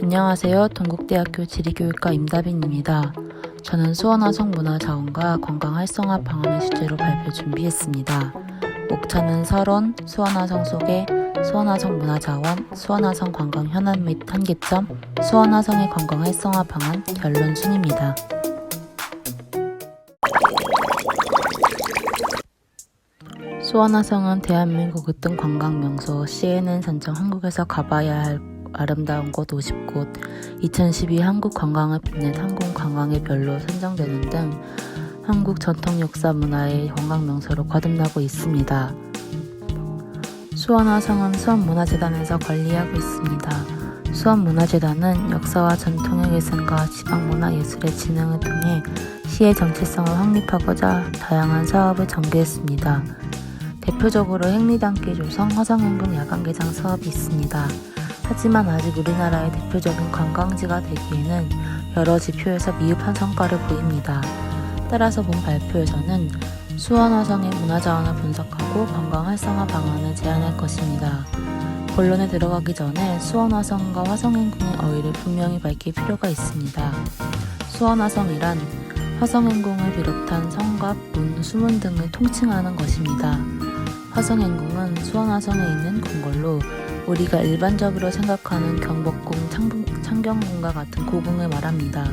안녕하세요. 동국대학교 지리교육과 임다빈입니다. 저는 수원화성 문화자원과 관광활성화 방안을 주제로 발표 준비했습니다. 목차는 서론, 수원화성 소개, 수원화성 문화자원, 수원화성 관광 현안 및 한계점, 수원화성의 관광활성화 방안, 결론 순입니다. 수원화성은 대한민국 으뜸 관광명소, CNN 선정 한국에서 가봐야 할 아름다운 곳 50곳, 2012 한국 관광을 빛낸 한국 관광의 별로 선정되는 등 한국 전통 역사 문화의 관광명소로 거듭나고 있습니다. 수원화성은 수원문화재단에서 관리하고 있습니다. 수원문화재단은 역사와 전통의 계승과 지방문화예술의 진흥을 통해 시의 정체성을 확립하고자 다양한 사업을 전개했습니다. 대표적으로 행리단길 조성 화성행궁 야간개장 사업이 있습니다. 하지만 아직 우리나라의 대표적인 관광지가 되기에는 여러 지표에서 미흡한 성과를 보입니다. 따라서 본 발표에서는 수원화성의 문화자원을 분석하고 관광 활성화 방안을 제안할 것입니다. 본론에 들어가기 전에 수원화성과 화성행궁의 어휘를 분명히 밝힐 필요가 있습니다. 수원화성이란 화성행궁을 비롯한 성곽, 문, 수문 등을 통칭하는 것입니다. 화성행궁은 수원화성에 있는 궁궐로 우리가 일반적으로 생각하는 경복궁, 창경궁과 같은 고궁을 말합니다.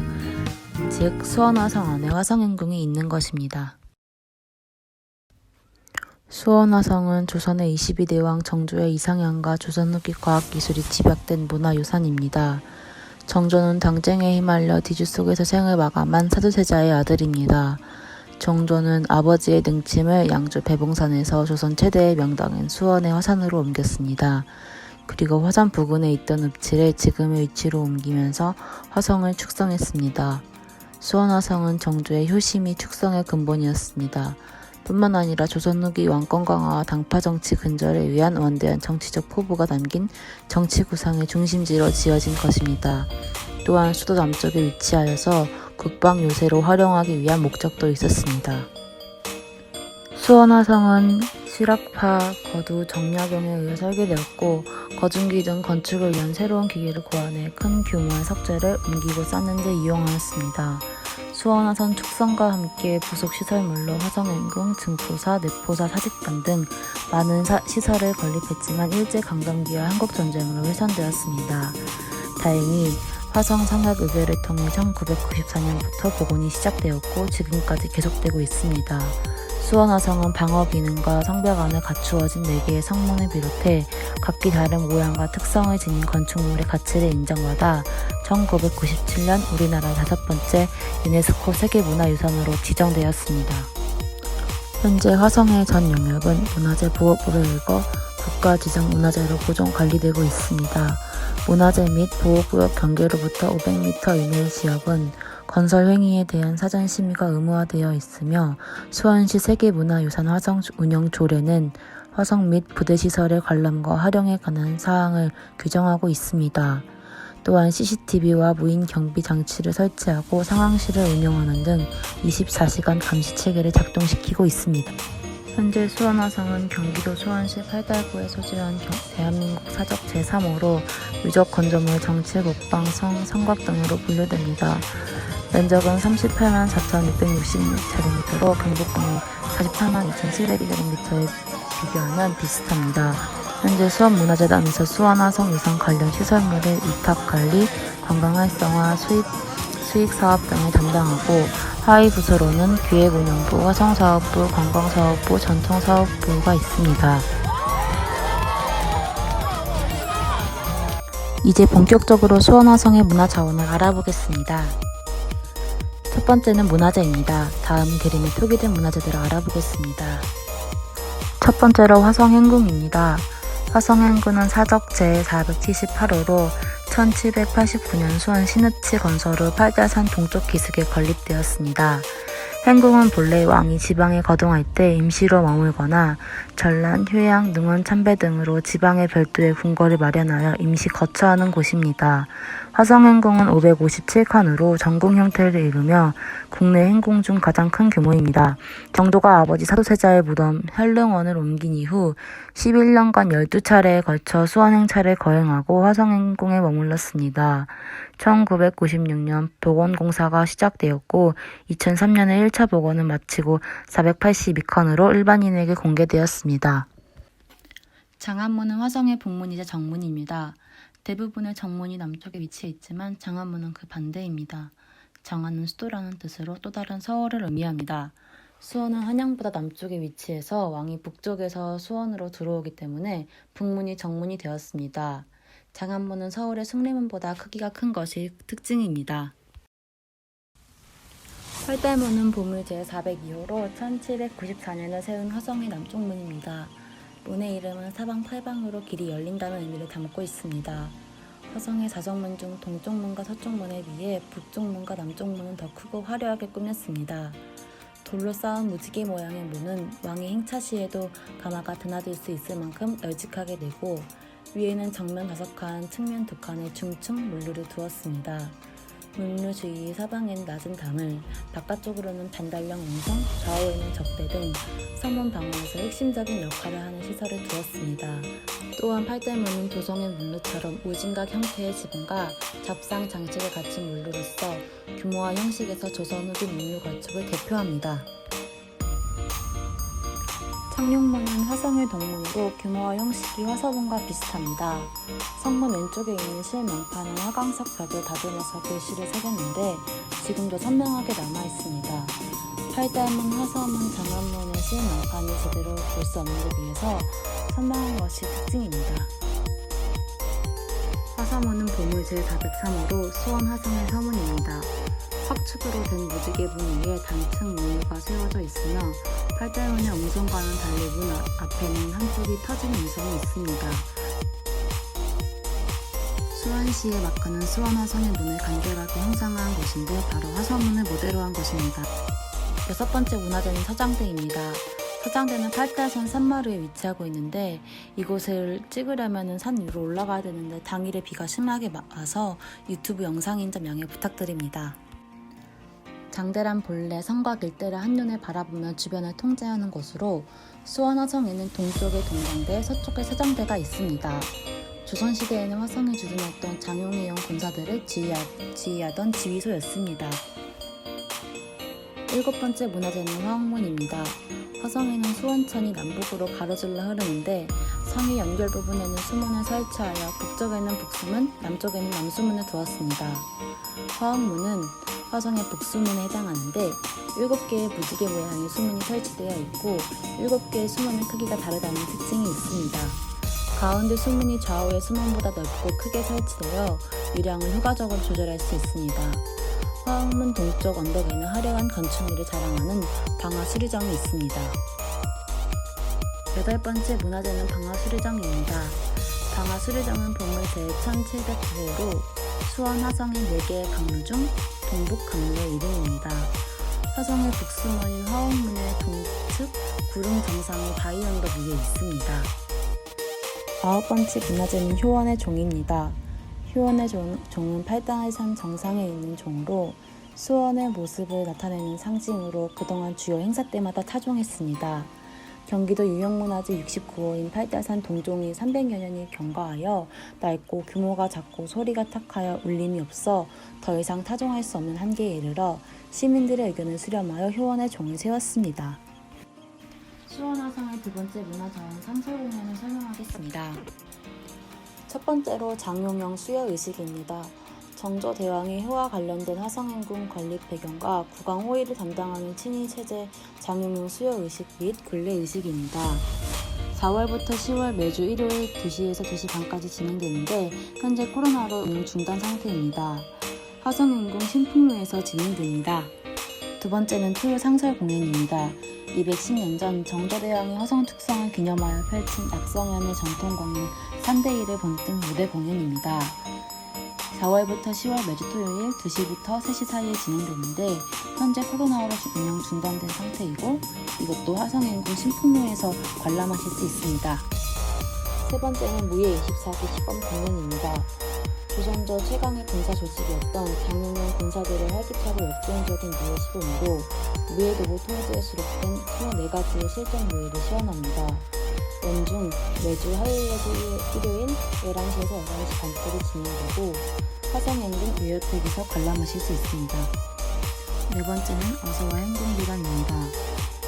즉 수원화성 안에 화성행궁이 있는 것입니다. 수원화성은 조선의 22대 왕 정조의 이상향과 조선 후기 과학기술이 집약된 문화유산입니다. 정조는 당쟁에 휘말려 뒤주 속에서 생을 마감한 사두세자의 아들입니다. 정조는 아버지의 능침을 양주 배봉산에서 조선 최대의 명당인 수원의 화산으로 옮겼습니다. 그리고 화산 부근에 있던 읍지를 지금의 위치로 옮기면서 화성을 축성했습니다. 수원화성은 정조의 효심이 축성의 근본이었습니다. 뿐만 아니라 조선 후기 왕권 강화와 당파 정치 근절을 위한 원대한 정치적 포부가 담긴 정치 구상의 중심지로 지어진 것입니다. 또한 수도 남쪽에 위치하여서 국방 요새로 활용하기 위한 목적도 있었습니다. 수원화성은 실학파, 거두, 정약용에 의해 설계되었고 거중기 등 건축을 위한 새로운 기계를 고안해 큰 규모의 석재를 옮기고 쌓는 데 이용하였습니다. 수원화성 축성과 함께 부속 시설물로 화성행궁, 증포사, 내포사, 사직관 등 많은 시설을 건립했지만 일제강점기와 한국전쟁으로 훼손되었습니다. 다행히 화성 상학의뢰를 통해 1994년부터 복원이 시작되었고 지금까지 계속되고 있습니다. 수원화성은 방어 기능과 성벽안을 갖추어진 4개의 성문을 비롯해 각기 다른 모양과 특성을 지닌 건축물의 가치를 인정받아 1997년 우리나라 5번째 유네스코 세계문화유산으로 지정되었습니다. 현재 화성의 전 영역은 문화재 보호구로 일궈 국가지정문화재로 보존 관리되고 있습니다. 문화재 및 보호구역 경계로부터 500m 이내의 지역은 건설 행위에 대한 사전 심의가 의무화되어 있으며 수원시 세계문화유산 화성 운영 조례는 화성 및 부대시설의 관람과 활용에 관한 사항을 규정하고 있습니다. 또한 CCTV와 무인 경비 장치를 설치하고 상황실을 운영하는 등 24시간 감시 체계를 작동시키고 있습니다. 현재 수원화성은 경기도 수원시 팔달구에 소재한 대한민국 사적 제3호로 유적 건조물 정치, 국방, 성곽 등으로 분류됩니다. 면적은 38만 4,660제곱미터로 경복궁이 44만 2,700제곱미터에 비교하면 비슷합니다. 현재 수원문화재단에서 수원화성 유산 관련 시설물의 위탁관리, 관광활성화, 수익사업 등을 담당하고 하위 부서로는 기획운영부, 화성사업부, 관광사업부, 전통사업부가 있습니다. 이제 본격적으로 수원화성의 문화자원을 알아보겠습니다. 첫 번째는 문화재입니다. 다음 그림에 표기된 문화재들을 알아보겠습니다. 첫 번째로 화성행궁입니다. 화성행궁은 사적 제478호로 1789년 수원 신읍치 건설 후 팔달산 동쪽 기슭에 건립되었습니다. 행궁은 본래 왕이 지방에 거동할 때 임시로 머물거나 전란, 휴양, 능원, 참배 등으로 지방에 별도의 궁궐을 마련하여 임시 거처하는 곳입니다. 화성행궁은 557칸으로 전궁 형태를 이루며 국내 행궁 중 가장 큰 규모입니다. 정도가 아버지 사도세자의 무덤 현릉원을 옮긴 이후 11년간 12차례에 걸쳐 수원행차를 거행하고 화성행궁에 머물렀습니다. 1996년 복원공사가 시작되었고 2003년에 1차 복원을 마치고 482칸으로 일반인에게 공개되었습니다. 장안문은 화성의 북문이자 정문입니다. 대부분의 정문이 남쪽에 위치해 있지만 장안문은 그 반대입니다. 장안은 수도라는 뜻으로 또 다른 서울을 의미합니다. 수원은 한양보다 남쪽에 위치해서 왕이 북쪽에서 수원으로 들어오기 때문에 북문이 정문이 되었습니다. 장안문은 서울의 숭례문보다 크기가 큰 것이 특징입니다. 활달문은 보물 제402호로 1794년에 세운 화성의 남쪽문입니다. 문의 이름은 사방팔방으로 길이 열린다는 의미를 담고 있습니다. 화성의 4정문 중 동쪽문과 서쪽문에 비해 북쪽문과 남쪽문은 더 크고 화려하게 꾸몄습니다. 돌로 쌓은 무지개 모양의 문은 왕이 행차 시에도 가마가 드나들 수 있을 만큼 널찍하게 내고 위에는 정면 5칸, 측면 2칸의 중층 문루를 두었습니다. 문루 주위 사방에는 낮은 담을, 바깥쪽으로는 반달형 옹성, 좌우에는 적대 등 성문 방어에서 핵심적인 역할을 하는 시설을 두었습니다. 또한 팔달문은 도성의 문루처럼 우진각 형태의 지붕과 잡상 장식을 갖춘 문루로서 규모와 형식에서 조선 후기 문루 건축을 대표합니다. 창룡문은 화성의 동문으로 규모와 형식이 화서문과 비슷합니다. 성문 왼쪽에 있는 실명판은 화강석 벽을 다듬어서 글씨를 새겼는데 지금도 선명하게 남아있습니다. 팔달문, 화서문, 장안문의 실명판이 제대로 볼 수 없는 데 비해서 선명한 것이 특징입니다. 화서문은 보물 제403호로 수원 화성의 서문입니다. 석축으로 된 무지개 문 위에 단층 문루가 세워져 있으며 팔달문의 옹성과는 달리 문 앞에는 한쪽이 터진 옹성이 있습니다. 수원시의 마크는 수원 화성의 문을 간결하게 형상화한 곳인데 바로 화서문을 모델로 한 곳입니다. 6번째 문화재는 서장대입니다. 서장대는 팔달산 산마루에 위치하고 있는데 이곳을 찍으려면 산 위로 올라가야 되는데 당일에 비가 심하게 와서 유튜브 영상인 점 양해 부탁드립니다. 장대란 본래 성곽 일대를 한눈에 바라보며 주변을 통제하는 곳으로 수원 화성에는 동쪽에 동장대, 서쪽에 서장대가 있습니다. 조선시대에는 화성에 주둔했던 장용의영 군사들을 지휘하던 지휘소였습니다. 7번째 문화재는 화옥문입니다. 화성에는 수원천이 남북으로 가로질러 흐르는데 성의 연결 부분에는 수문을 설치하여 북쪽에는 북수문, 남쪽에는 남수문을 두었습니다. 화옥문은 화성의 북수문에 해당하는데 7개의 무지개 모양의 수문이 설치되어 있고 7개의 수문의 크기가 다르다는 특징이 있습니다. 가운데 수문이 좌우의 수문보다 넓고 크게 설치되어 유량을 효과적으로 조절할 수 있습니다. 화옥문 동쪽 언덕에는 화려한 건축미를 자랑하는 방화수리정이 있습니다. 8번째 문화재는 방화수리정입니다. 방화수리정은 보물 제1709호로 수원 화성의 4개의 강루 중 동북 강루의 이름입니다. 화성의 북수문인 화옥문의 동측 구릉 정상의 바위 언덕 위에 있습니다. 9번째 문화재는 효원의 종입니다. 효원의 종은 팔당해산 정상에 있는 종으로 수원의 모습을 나타내는 상징으로 그동안 주요 행사 때마다 타종했습니다. 경기도 유형문화재 69호인 팔달산 동종이 300여 년이 경과하여 낡고 규모가 작고 소리가 탁하여 울림이 없어 더 이상 타종할 수 없는 한계에 이르러 시민들의 의견을 수렴하여 효원의 종을 세웠습니다. 수원 화성의 2번째 문화자원 상설공연을 설명하겠습니다. 첫 번째로 장용영 수여의식입니다. 정조대왕의 효와 관련된 화성행궁 건립 배경과 국왕 호위를 담당하는 친위 체제 장용영 수여의식 및 근례의식입니다. 4월부터 10월 매주 일요일 2시에서 2시 반까지 진행되는데 현재 코로나로 운영 중단 상태입니다. 화성행궁 신풍로에서 진행됩니다. 두 번째는 토요 상설 공연입니다. 210년 전 정조대왕의 화성 특성을 기념하여 펼친 낙성현의 전통 공연 3대1을 본뜬 무대 공연입니다. 4월부터 10월 매주 토요일 2시부터 3시 사이에 진행되는데 현재 코로나로 운영 중단된 상태이고 이것도 화성행궁 신풍로에서 관람하실 수 있습니다. 세 번째는 무예 24기 시범 공연입니다. 조선조 최강의 군사 조직이었던 장윤영 군사들의 활기차고 역동적인 무예 시범으로 무예도구 통제에 수록된 24가지의 실전 무예를 시연합니다. 연중 매주 화요일에서 일요일 11시에서 11시 반까지 진행되고 화성행궁 의료택에서 관람하실 수 있습니다. 네 번째는 어서와 행궁비관입니다.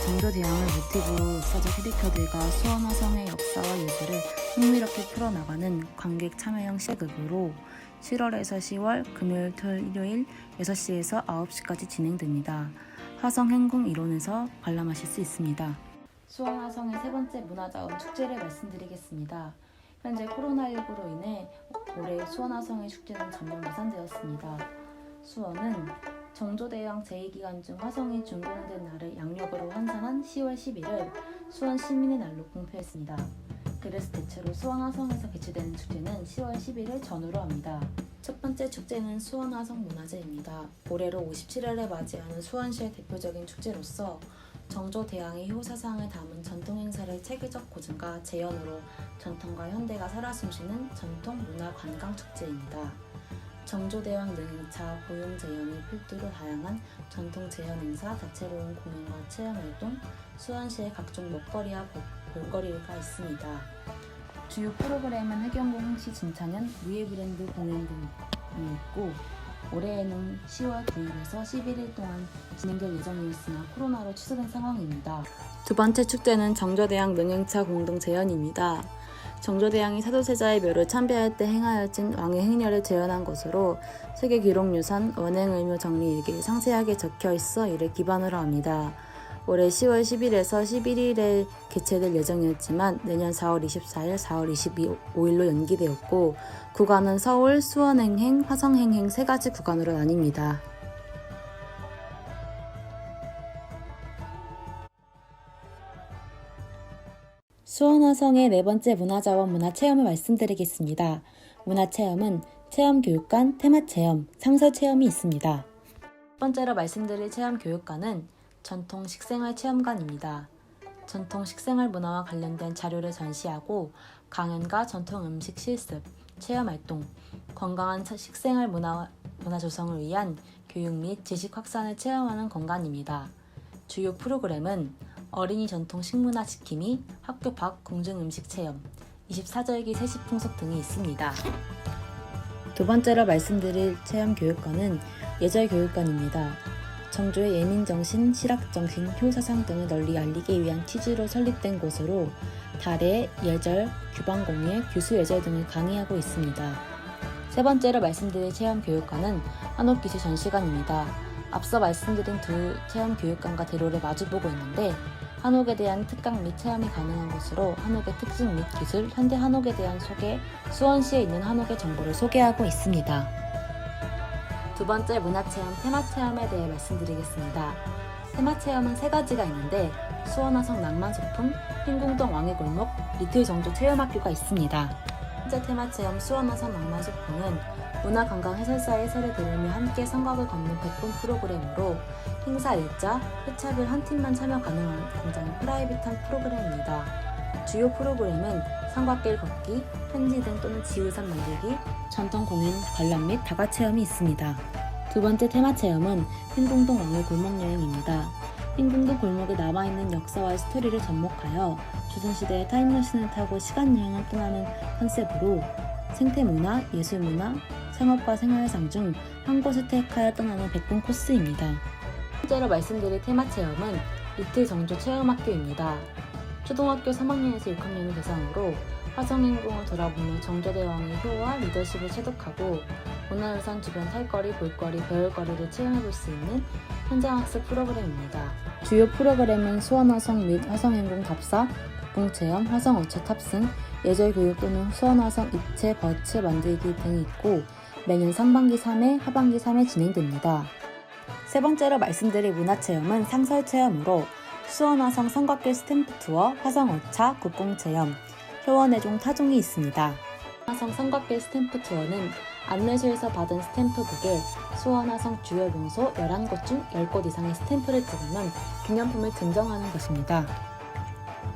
정조대왕을 모티브로 역사적 캐릭터들과 수원화성의 역사와 예술을 흥미롭게 풀어나가는 관객 참여형 시극으로 7월에서 10월 금요일, 토요일, 일요일 6시에서 9시까지 진행됩니다. 화성 행궁 일원에서 관람하실 수 있습니다. 수원화성의 세 번째 문화자원 축제를 말씀드리겠습니다. 현재 코로나19로 인해 올해 수원화성의 축제는 전면 무산되었습니다. 수원은 정조대왕 제2기간 중 화성이 준공된 날을 양력으로 환산한 10월 11일 수원 시민의 날로 공표했습니다. 그래서 대체로 수원화성에서 개최되는 축제는 10월 11일 전후로 합니다. 첫 번째 축제는 수원화성 문화제입니다. 올해로 57회를 맞이하는 수원시의 대표적인 축제로서 정조대왕의 효사상을 담은 전통 행사를 체계적 고증과 재현으로 전통과 현대가 살아 숨쉬는 전통 문화 관광 축제입니다. 정조대왕 능행차, 고용 재현을 필두로 다양한 전통 재현 행사, 다채로운 공연과 체험 활동, 수원시의 각종 먹거리와 볼거리가 있습니다. 주요 프로그램은 해경궁 행시 진창현, 무예 브랜드 공연 등이 있고 올해에는 10월 9일에서 11일 동안 진행될 예정이었으나 코로나로 취소된 상황입니다. 두 번째 축제는 정조대왕 능행차 공동 재현입니다. 정조대왕이 사도세자의 묘를 참배할 때 행하여진 왕의 행렬을 재현한 것으로 세계기록유산 원행의묘 정리일기에 상세하게 적혀 있어 이를 기반으로 합니다. 올해 10월 10일에서 11일에 개최될 예정이었지만 내년 4월 24일, 4월 25일로 연기되었고 구간은 서울, 수원행행, 화성행행 세 가지 구간으로 나뉩니다. 수원화성의 네 번째 문화자원 문화체험을 말씀드리겠습니다. 문화체험은 체험교육관, 테마체험, 상설체험이 있습니다. 첫 번째로 말씀드릴 체험교육관은 전통 식생활 체험관입니다. 전통 식생활 문화와 관련된 자료를 전시하고 강연과 전통 음식 실습, 체험활동, 건강한 식생활 문화 조성을 위한 교육 및 지식 확산을 체험하는 공간입니다. 주요 프로그램은 어린이 전통 식문화 지킴이, 학교 밖 궁중 음식 체험, 24절기 세시 풍속 등이 있습니다. 두 번째로 말씀드릴 체험 교육관은 예절 교육관입니다. 정조의 예민정신, 실학정신, 효사상 등을 널리 알리기 위한 취지로 설립된 곳으로 달의 예절, 규방공예, 규수예절 등을 강의하고 있습니다. 세 번째로 말씀드릴 체험교육관은 한옥기술 전시관입니다. 앞서 말씀드린 두 체험교육관과 대로를 마주보고 있는데 한옥에 대한 특강 및 체험이 가능한 곳으로 한옥의 특징 및 기술, 현대 한옥에 대한 소개, 수원시에 있는 한옥의 정보를 소개하고 있습니다. 두 번째 문화체험, 테마체험에 대해 말씀드리겠습니다. 테마체험은 세 가지가 있는데 수원화성 낭만소품, 흰궁동 왕의골목, 리틀 정조 체험학교가 있습니다. 현재 테마체험 수원화성 낭만소품은 문화관광 해설사의 세를 들으며 함께 성곽을 걷는 100분 프로그램으로 행사 일자, 회차별 한 팀만 참여 가능한 굉장히 프라이빗한 프로그램입니다. 주요 프로그램은 성곽길 걷기, 편지등 또는 지우산 만들기, 전통 공연 관람 및 다과 체험이 있습니다. 두 번째 테마 체험은 흰궁동 왕의 골목 여행입니다. 흰궁동 골목에 남아있는 역사와 스토리를 접목하여 조선시대의 타임머신을 타고 시간여행을 떠나는 컨셉으로 생태문화, 예술문화, 상업과 생활상 중 한 곳을 택하여 떠나는 100분 코스입니다. 현재로 말씀드릴 테마 체험은 리틀 정조 체험학교입니다. 초등학교 3학년에서 6학년을 대상으로 화성행궁을 돌아보며 정조대왕의 효와 리더십을 체득하고 문화유산 주변 탈거리, 볼거리, 배울거리를 체험해볼 수 있는 현장학습 프로그램입니다. 주요 프로그램은 수원화성 및 화성행궁 답사, 국궁체험, 화성어초 탑승, 예절교육 또는 수원화성 입체, 버츠 만들기 등이 있고 매년 상반기 3회, 하반기 3회 진행됩니다. 세 번째로 말씀드릴 문화체험은 상설체험으로 수원화성 성곽길 스탬프 투어, 화성어차, 국궁체험, 효원의종 타종이 있습니다. 수원화성 삼각길 스탬프 투어는 안내소에서 받은 스탬프북에 수원화성 주요 명소 11곳 중 10곳 이상의 스탬프를 찍으면 기념품을 증정하는 것입니다.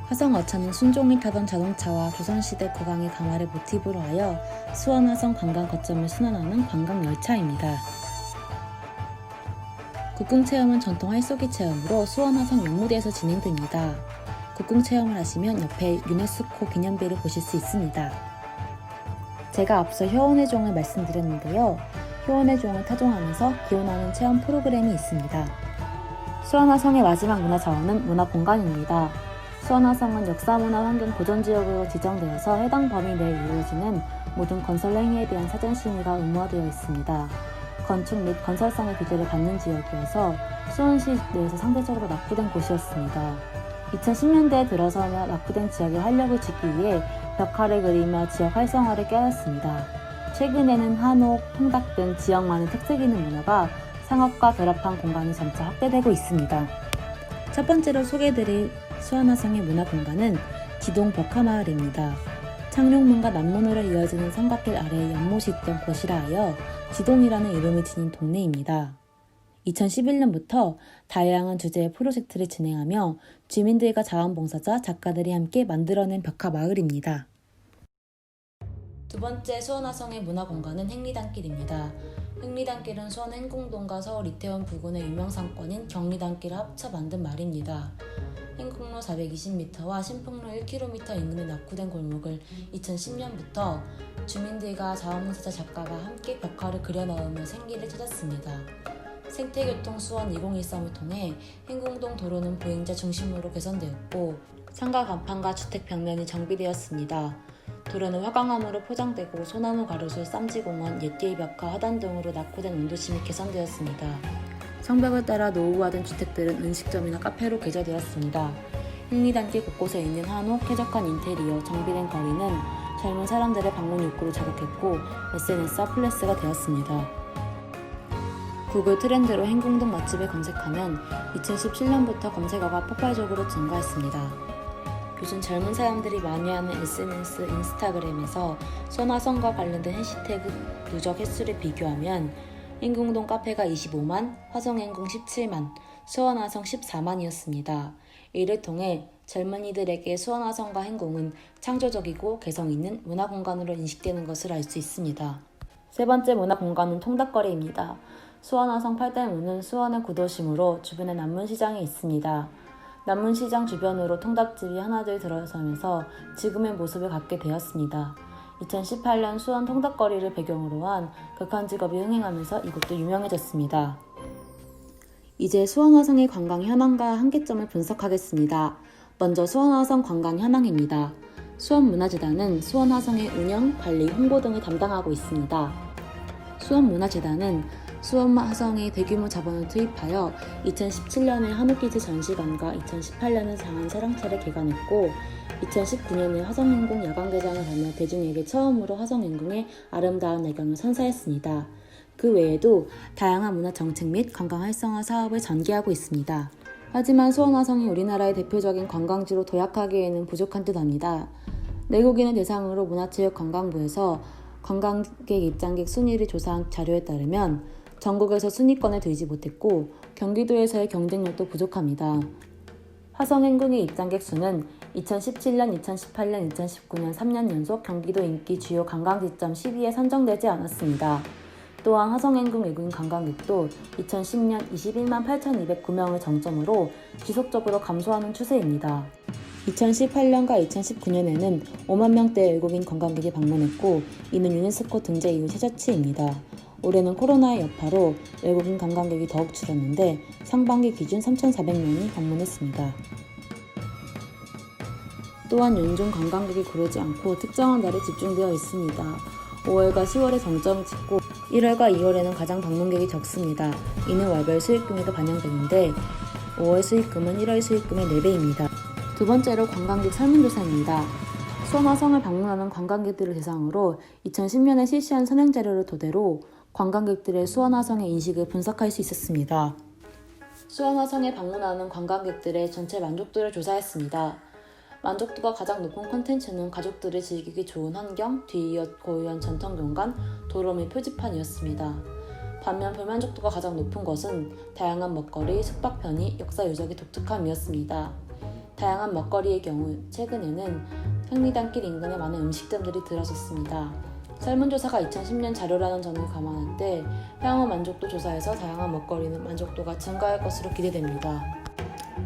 화성 어차는 순종이 타던 자동차와 조선시대 국왕의 강화를 모티브로 하여 수원화성 관광 거점을 순환하는 관광 열차입니다. 국궁체험은 전통 활쏘기 체험으로 수원화성 연무대에서 진행됩니다. 국궁체험을 하시면 옆에 유네스코 기념비를 보실 수 있습니다. 제가 앞서 효원의 종을 말씀드렸는데요. 효원의 종을 타종하면서 기원하는 체험 프로그램이 있습니다. 수원화성의 마지막 문화자원은 문화공간입니다. 수원화성은 역사문화 환경 보존지역으로 지정되어서 해당 범위 내에 이루어지는 모든 건설 행위에 대한 사전 심의가 의무화되어 있습니다. 건축 및 건설상의 규제를 받는 지역이어서 수원시 내에서 상대적으로 낙후된 곳이었습니다. 2010년대에 들어서며 낙후된 지역의 활력을 짓기 위해 벽화를 그리며 지역 활성화를 깨웠습니다. 최근에는 한옥, 통닭 등 지역만의 특색 있는 문화가 상업과 결합한 공간이 점차 확대되고 있습니다. 첫 번째로 소개해드릴 수원화성의 문화공간은 지동 벽화마을입니다. 창룡문과 남문으로 이어지는 삼각길 아래에 연못이 있던 곳이라 하여 지동이라는 이름을 지닌 동네입니다. 2011년부터 다양한 주제의 프로젝트를 진행하며 주민들과 자원봉사자, 작가들이 함께 만들어낸 벽화마을입니다. 두 번째 수원화성의 문화공간은 행리단길입니다. 행리단길은 수원 행궁동과 서울 이태원 부근의 유명 상권인 경리단길을 합쳐 만든 말입니다. 행궁로 420m와 신풍로 1km 인근의 낙후된 골목을 2010년부터 주민들과 자원봉사자 작가가 함께 벽화를 그려 넣으며 생기를 찾았습니다. 생태교통 수원 2013을 통해 행궁동 도로는 보행자 중심으로 개선되었고 상가 간판과 주택 벽면이 정비되었습니다. 도로는 화강암으로 포장되고 소나무 가로수, 쌈지공원, 옛길 벽화, 화단 등으로 낙후된 운도심이 개선되었습니다. 성벽을 따라 노후화된 주택들은 음식점이나 카페로 개조되었습니다. 행리단길 곳곳에 있는 한옥, 쾌적한 인테리어, 정비된 거리는 젊은 사람들의 방문 욕구를 자극했고 SNS와 플래스가 되었습니다. 구글 트렌드로 행궁동 맛집을 검색하면 2017년부터 검색어가 폭발적으로 증가했습니다. 요즘 젊은 사람들이 많이 하는 SNS, 인스타그램에서 수원화성과 관련된 해시태그 누적 횟수를 비교하면 행궁동 카페가 25만, 화성행궁 17만, 수원화성 14만이었습니다. 이를 통해 젊은이들에게 수원화성과 행궁은 창조적이고 개성있는 문화공간으로 인식되는 것을 알 수 있습니다. 세 번째 문화공간은 통닭거리입니다. 수원화성 8대문은 수원의 구도심으로 주변에 남문시장이 있습니다. 남문시장 주변으로 통닭집이 하나둘 들어서면서 지금의 모습을 갖게 되었습니다. 2018년 수원 통닭거리를 배경으로 한 극한직업이 흥행하면서 이곳도 유명해졌습니다. 이제 수원화성의 관광 현황과 한계점을 분석하겠습니다. 먼저 수원화성 관광 현황입니다. 수원문화재단은 수원화성의 운영, 관리, 홍보 등을 담당하고 있습니다. 수원문화재단은 수원화성에 대규모 자본을 투입하여 2017년에 한옥기지 전시관과 2018년에 장안사랑차를 개관했고 2019년에 화성행궁 야광개장을 하며 대중에게 처음으로 화성행궁의 아름다운 야경을 선사했습니다. 그 외에도 다양한 문화정책 및 관광 활성화 사업을 전개하고 있습니다. 하지만 수원화성이 우리나라의 대표적인 관광지로 도약하기에는 부족한 듯합니다. 내국인을 대상으로 문화체육관광부에서 관광객 입장객 순위를 조사한 자료에 따르면 전국에서 순위권에 들지 못했고 경기도에서의 경쟁력도 부족합니다. 화성행궁의 입장객 수는 2017년, 2018년, 2019년 3년 연속 경기도 인기 주요 관광지점 10위에 선정되지 않았습니다. 또한 화성행궁 외국인 관광객도 2010년 21만 8,209명을 정점으로 지속적으로 감소하는 추세입니다. 2018년과 2019년에는 5만 명대의 외국인 관광객이 방문했고 이는 유네스코 등재 이후 최저치입니다. 올해는 코로나의 여파로 외국인 관광객이 더욱 줄었는데 상반기 기준 3,400명이 방문했습니다. 또한 연중 관광객이 고르지 않고 특정한 날에 집중되어 있습니다. 5월과 10월에 정점을 찍고 1월과 2월에는 가장 방문객이 적습니다. 이는 월별 수익금에도 반영되는데 5월 수익금은 1월 수익금의 4배입니다. 두 번째로 관광객 설문조사입니다. 수원화성을 방문하는 관광객들을 대상으로 2010년에 실시한 선행자료를 토대로 관광객들의 수원화성의 인식을 분석할 수 있었습니다. 수원화성에 방문하는 관광객들의 전체 만족도를 조사했습니다. 만족도가 가장 높은 콘텐츠는 가족들이 즐기기 좋은 환경, 뒤이어 고유한 전통공간, 도로 및 표지판이었습니다. 반면 불만족도가 가장 높은 것은 다양한 먹거리, 숙박 편의, 역사 유적의 독특함이었습니다. 다양한 먹거리의 경우 최근에는 행리단길 인근에 많은 음식점들이 들어섰습니다. 설문조사가 2010년 자료라는 점을 감안할 때 향후 만족도 조사에서 다양한 먹거리는 만족도가 증가할 것으로 기대됩니다.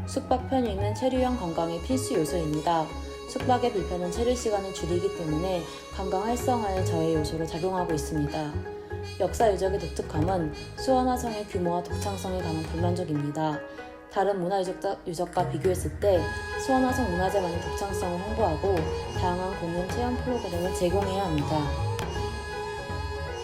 숙박 편의는 체류형 관광의 필수 요소입니다. 숙박의 불편은 체류 시간을 줄이기 때문에 관광 활성화에 저해 요소로 작용하고 있습니다. 역사 유적의 독특함은 수원화성의 규모와 독창성에 관한 불만족입니다. 다른 문화유적과 비교했을 때 수원화성 문화재만의 독창성을 홍보하고 다양한 공연 체험 프로그램을 제공해야 합니다.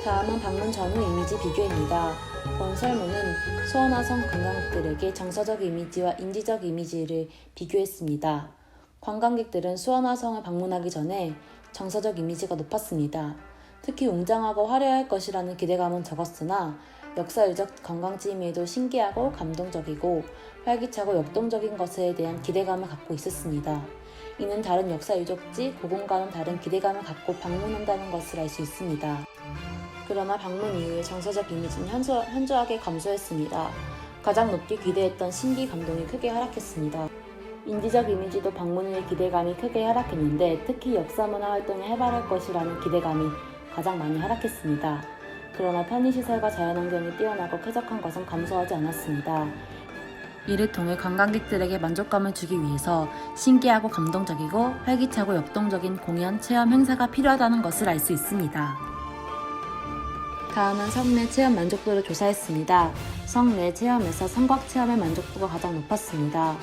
다음은 방문 전후 이미지 비교입니다. 본 설문은 수원화성 관광객들에게 정서적 이미지와 인지적 이미지를 비교했습니다. 관광객들은 수원화성을 방문하기 전에 정서적 이미지가 높았습니다. 특히 웅장하고 화려할 것이라는 기대감은 적었으나 역사유적 관광지임에도 신기하고 감동적이고 활기차고 역동적인 것에 대한 기대감을 갖고 있었습니다. 이는 다른 역사유적지, 고궁과는 다른 기대감을 갖고 방문한다는 것을 알 수 있습니다. 그러나 방문 이후에 정서적 이미지는 현저하게 감소했습니다. 가장 높게 기대했던 신기 감동이 크게 하락했습니다. 인지적 이미지도 방문 후의 기대감이 크게 하락했는데 특히 역사문화 활동에 해발할 것이라는 기대감이 가장 많이 하락했습니다. 그러나 편의시설과 자연환경이 뛰어나고 쾌적한 것은 감소하지 않았습니다. 이를 통해 관광객들에게 만족감을 주기 위해서 신기하고 감동적이고 활기차고 역동적인 공연, 체험, 행사가 필요하다는 것을 알 수 있습니다. 다음은 성내 체험 만족도를 조사했습니다. 성내 체험에서 성곽 체험의 만족도가 가장 높았습니다.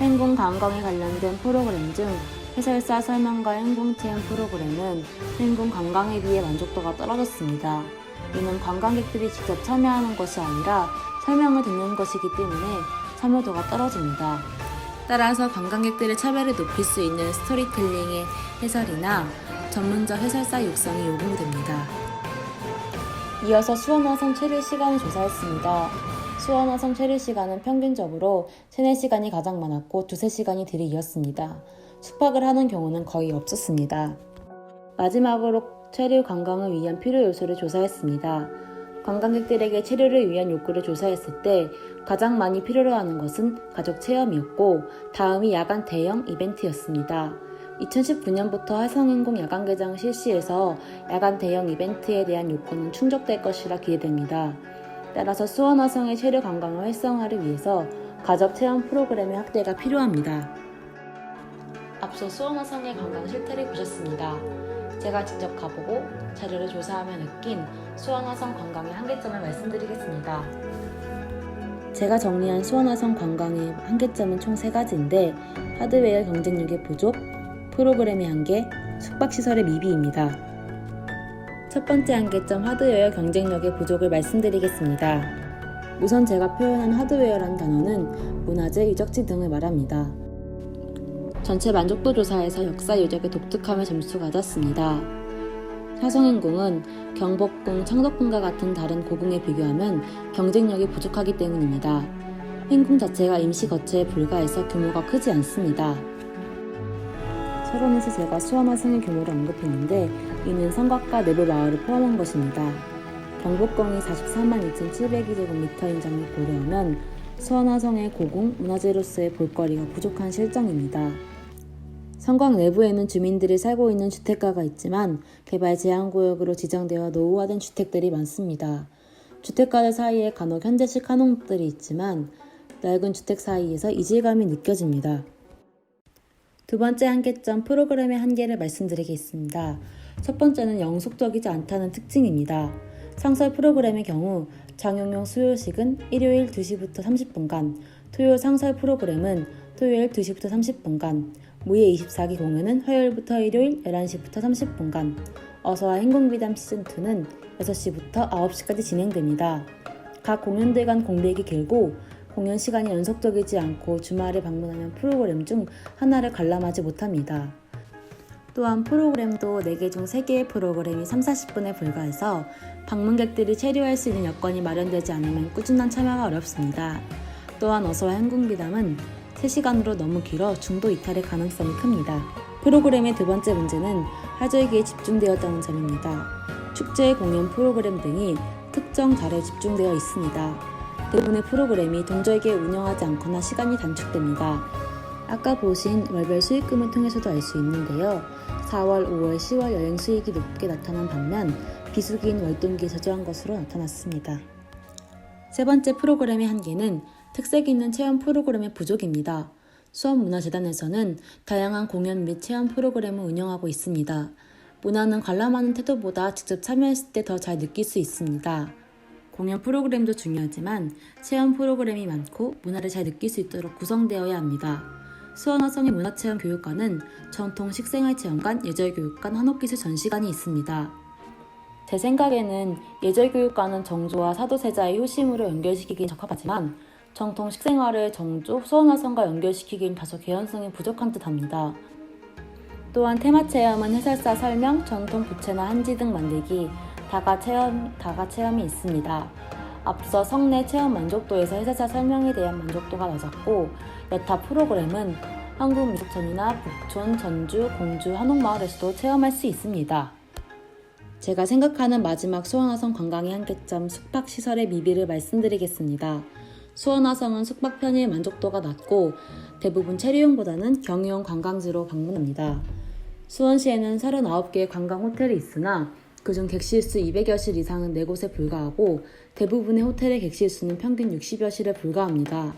행궁 관광에 관련된 프로그램 중 해설사 설명과 행궁 체험 프로그램은 행궁 관광에 비해 만족도가 떨어졌습니다. 이는 관광객들이 직접 참여하는 것이 아니라 설명을 듣는 것이기 때문에 참여도가 떨어집니다. 따라서 관광객들의 참여를 높일 수 있는 스토리텔링의 해설이나 전문적 해설사 육성이 요구됩니다. 이어서 수원화성 체류 시간을 조사했습니다. 수원화성 체류 시간은 평균적으로 3-4시간이 가장 많았고 2-3시간이 들이이었습니다. 숙박을 하는 경우는 거의 없었습니다. 마지막으로 체류 관광을 위한 필요 요소를 조사했습니다. 관광객들에게 체류를 위한 욕구를 조사했을 때 가장 많이 필요로 하는 것은 가족 체험이었고 다음이 야간 대형 이벤트였습니다. 2019년부터 화성행궁 야간 개장을 실시해서 야간 대형 이벤트에 대한 욕구는 충족될 것이라 기대됩니다. 따라서 수원화성의 체류 관광을 활성화를 위해서 가족 체험 프로그램의 확대가 필요합니다. 앞서 수원화성의 관광 실태를 보셨습니다. 제가 직접 가보고 자료를 조사하며 느낀 수원화성 관광의 한계점을 말씀드리겠습니다. 제가 정리한 수원화성 관광의 한계점은 총 3가지인데 하드웨어 경쟁력의 부족, 프로그램의 한계, 숙박시설의 미비입니다. 첫 번째 한계점 하드웨어 경쟁력의 부족을 말씀드리겠습니다. 우선 제가 표현한 하드웨어라는 단어는 문화재, 유적지 등을 말합니다. 전체 만족도 조사에서 역사 유적의 독특함을 점수 받았습니다. 화성행궁은 경복궁, 창덕궁과 같은 다른 고궁에 비교하면 경쟁력이 부족하기 때문입니다. 행궁 자체가 임시 거처에 불과해서 규모가 크지 않습니다. 서론에서 제가 수원화성의 규모를 언급했는데 이는 성곽과 내부 마을을 포함한 것입니다. 경복궁이 43만 2,702제곱미터인 점을 고려하면 수원화성의 고궁, 문화재로서의 볼거리가 부족한 실정입니다. 성곽 내부에는 주민들이 살고 있는 주택가가 있지만 개발 제한구역으로 지정되어 노후화된 주택들이 많습니다. 주택가들 사이에 간혹 현대식 한옥들이 있지만 낡은 주택 사이에서 이질감이 느껴집니다. 두 번째 한계점 프로그램의 한계를 말씀드리겠습니다. 첫 번째는 영속적이지 않다는 특징입니다. 상설 프로그램의 경우 장용용 수요식은 일요일 2시부터 30분간, 토요 상설 프로그램은 토요일 2시부터 30분간, 무예 24기 공연은 화요일부터 일요일 11시부터 30분간, 어서와 행궁비담 시즌2는 6시부터 9시까지 진행됩니다. 각 공연들 간 공백이 길고 공연 시간이 연속적이지 않고 주말에 방문하는 프로그램 중 하나를 관람하지 못합니다. 또한 프로그램도 4개 중 3개의 프로그램이 3-40분에 불과해서 방문객들이 체류할 수 있는 여건이 마련되지 않으면 꾸준한 참여가 어렵습니다. 또한 어서와 행궁비담은 3시간으로 너무 길어 중도 이탈의 가능성이 큽니다. 프로그램의 두 번째 문제는 하절기에 집중되었다는 점입니다. 축제, 공연, 프로그램 등이 특정 달에 집중되어 있습니다. 대부분의 프로그램이 동절기에 운영하지 않거나 시간이 단축됩니다. 아까 보신 월별 수익금을 통해서도 알 수 있는데요. 4월, 5월, 10월 여행 수익이 높게 나타난 반면 비수기인 월동기에 저조한 것으로 나타났습니다. 세 번째 프로그램의 한계는 특색 있는 체험 프로그램의 부족입니다. 수원문화재단에서는 다양한 공연 및 체험 프로그램을 운영하고 있습니다. 문화는 관람하는 태도보다 직접 참여했을 때 더 잘 느낄 수 있습니다. 공연 프로그램도 중요하지만 체험 프로그램이 많고 문화를 잘 느낄 수 있도록 구성되어야 합니다. 수원화성의 문화체험교육관은 전통 식생활체험관, 예절교육관, 한옥기술 전시관이 있습니다. 제 생각에는 예절교육관은 정조와 사도세자의 효심으로 연결시키기엔 적합하지만 정통 식생활을 정조, 수원화성과 연결시키기엔 다소 개연성이 부족한 듯합니다. 또한 테마체험은 해설사 설명, 전통 부채나 한지 등 만들기, 다가 체험이 있습니다. 앞서 성내 체험 만족도에서 해설사 설명에 대한 만족도가 낮았고 여타 프로그램은 한국미술촌이나 북촌, 전주, 공주, 한옥마을에서도 체험할 수 있습니다. 제가 생각하는 마지막 수원화성 관광의 한계점 숙박시설의 미비를 말씀드리겠습니다. 수원화성은 숙박 편의의 만족도가 낮고 대부분 체류용보다는 경유용 관광지로 방문합니다. 수원시에는 39개의 관광 호텔이 있으나 그중 객실수 200여 실 이상은 4곳에 불과하고 대부분의 호텔의 객실수는 평균 60여 실에 불과합니다.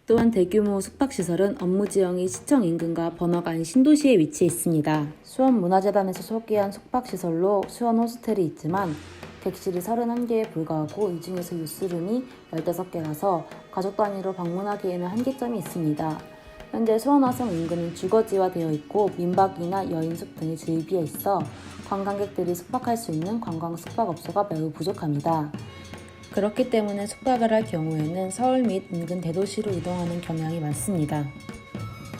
또한 대규모 숙박시설은 업무 지형이 시청 인근과 번화가인 신도시에 위치해 있습니다. 수원문화재단에서 소개한 숙박시설로 수원 호스텔이 있지만 객실이 31개에 불과하고 이 중에서 유스룸이 15개라서 가족 단위로 방문하기에는 한계점이 있습니다. 현재 수원화성 인근은 주거지화되어 있고 민박이나 여인숙 등이 즐비해 있어 관광객들이 숙박할 수 있는 관광 숙박업소가 매우 부족합니다. 그렇기 때문에 숙박을 할 경우에는 서울 및 인근 대도시로 이동하는 경향이 많습니다.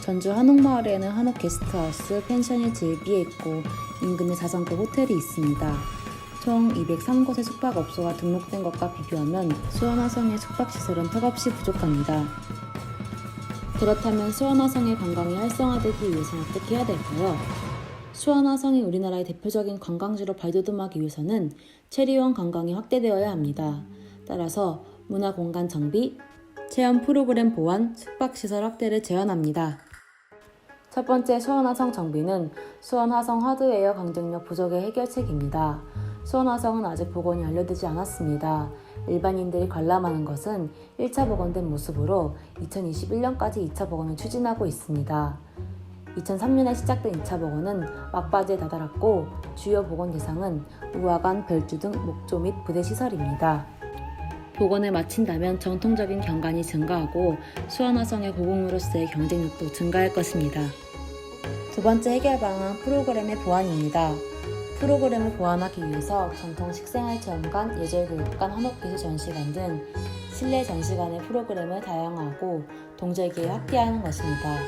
전주 한옥마을에는 한옥 게스트하우스, 펜션이 즐비해 있고 인근에 4성급 호텔이 있습니다. 총 203곳의 숙박업소가 등록된 것과 비교하면 수원화성의 숙박시설은 턱없이 부족합니다. 그렇다면 수원화성의 관광이 활성화되기 위해서는 어떻게 해야 될까요? 수원화성이 우리나라의 대표적인 관광지로 발돋움하기 위해서는 체류형 관광이 확대되어야 합니다. 따라서 문화공간 정비, 체험 프로그램 보완, 숙박시설 확대를 제안합니다. 첫 번째 수원화성 정비는 수원화성 하드웨어 경쟁력 부족의 해결책입니다. 수원화성은 아직 복원이 완료되지 않았습니다. 일반인들이 관람하는 것은 1차 복원된 모습으로 2021년까지 2차 복원을 추진하고 있습니다. 2003년에 시작된 2차 복원은 막바지에 다다랐고 주요 복원 대상은 우화관, 별주 등 목조 및 부대 시설입니다. 복원을 마친다면 정통적인 경관이 증가하고 수원화성의 고궁으로서의 경쟁력도 증가할 것입니다. 두 번째 해결 방안 프로그램의 보완입니다. 프로그램을 보완하기 위해서 전통 식생활체험관, 예절교육관, 한옥기술 전시관 등 실내 전시관의 프로그램을 다양화하고 동절기에 확대하는 것입니다.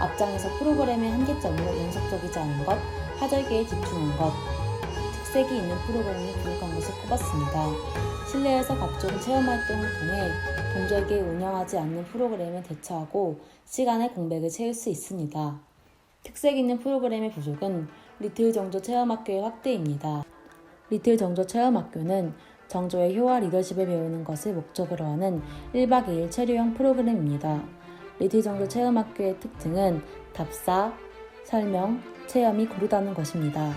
앞장에서 프로그램의 한계점으로 연속적이지 않은 것, 하절기에 집중한 것, 특색이 있는 프로그램이 부족한 것을 꼽았습니다. 실내에서 각종 체험활동을 통해 동절기에 운영하지 않는 프로그램을 대처하고 시간의 공백을 채울 수 있습니다. 특색 있는 프로그램의 부족은 리틀 정조 체험학교의 확대입니다. 리틀 정조 체험학교는 정조의 효와 리더십을 배우는 것을 목적으로 하는 1박 2일 체류형 프로그램입니다. 리틀 정조 체험학교의 특징은 답사, 설명, 체험이 고르다는 것입니다.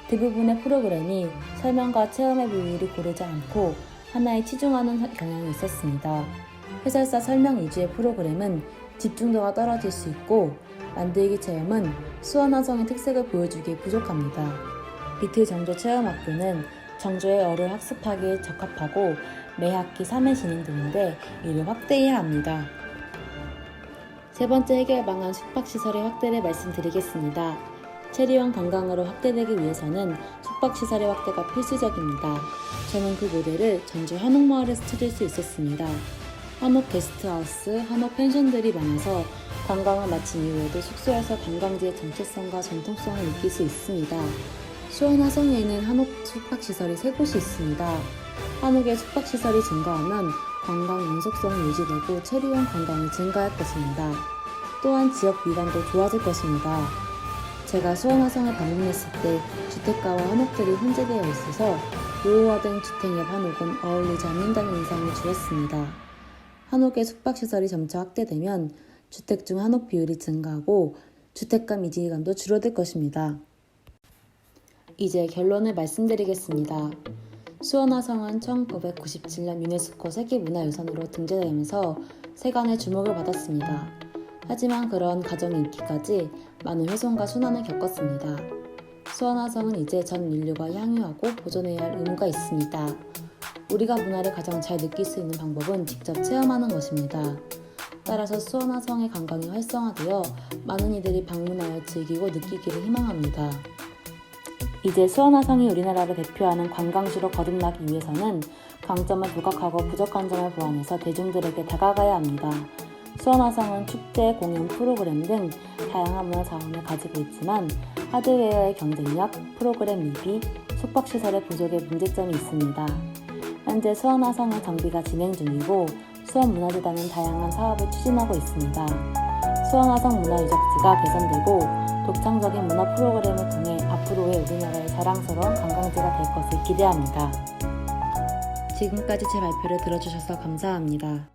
대부분의 프로그램이 설명과 체험의 비율이 고르지 않고 하나에 치중하는 경향이 있었습니다. 해설사 설명 위주의 프로그램은 집중도가 떨어질 수 있고 만들기 체험은 수원화성의 특색을 보여주기에 부족합니다. 리틀 정조 체험학교는 정조의 어를 학습하기에 적합하고 매 학기 3회 진행되는데 이를 확대해야 합니다. 세 번째 해결 방안 숙박시설의 확대를 말씀드리겠습니다. 체류형 관광으로 확대되기 위해서는 숙박시설의 확대가 필수적입니다. 저는 그 모델을 전주 한옥마을에서 찾을 수 있었습니다. 한옥 게스트하우스, 한옥 펜션들이 많아서 관광을 마친 이후에도 숙소에서 관광지의 정체성과 전통성을 느낄 수 있습니다. 수원화성에는 한옥 숙박시설이 3곳이 있습니다. 한옥의 숙박시설이 증가하면 관광 연속성이 유지되고 체류형 관광이 증가할 것입니다. 또한 지역 미관도 좋아질 것입니다. 제가 수원화성을 방문했을 때 주택가와 한옥들이 혼재되어 있어서 노후화된 주택 옆 한옥은 어울리지 않는다는 인상을 주었습니다. 한옥의 숙박시설이 점차 확대되면 주택 중 한옥 비율이 증가하고 주택 간 이질감도 줄어들 것입니다. 이제 결론을 말씀드리겠습니다. 수원화성은 1997년 유네스코 세계문화유산으로 등재되면서 세간의 주목을 받았습니다. 하지만 그런 가정의 인기까지 많은 훼손과 순환을 겪었습니다. 수원화성은 이제 전 인류가 향유하고 보존해야 할 의무가 있습니다. 우리가 문화를 가장 잘 느낄 수 있는 방법은 직접 체험하는 것입니다. 따라서 수원화성의 관광이 활성화되어 많은 이들이 방문하여 즐기고 느끼기를 희망합니다. 이제 수원화성이 우리나라를 대표하는 관광지로 거듭나기 위해서는 강점을 부각하고 부족한 점을 보완해서 대중들에게 다가가야 합니다. 수원화성은 축제, 공연, 프로그램 등 다양한 문화 자원을 가지고 있지만 하드웨어의 경쟁력, 프로그램 미비, 숙박시설의 부족에 문제점이 있습니다. 현재 수원화성의 정비가 진행 중이고 수원문화재단은 다양한 사업을 추진하고 있습니다. 수원화성 문화유적지가 개선되고 독창적인 문화 프로그램을 통해 앞으로의 우리나라의 자랑스러운 관광지가 될 것을 기대합니다. 지금까지 제 발표를 들어주셔서 감사합니다.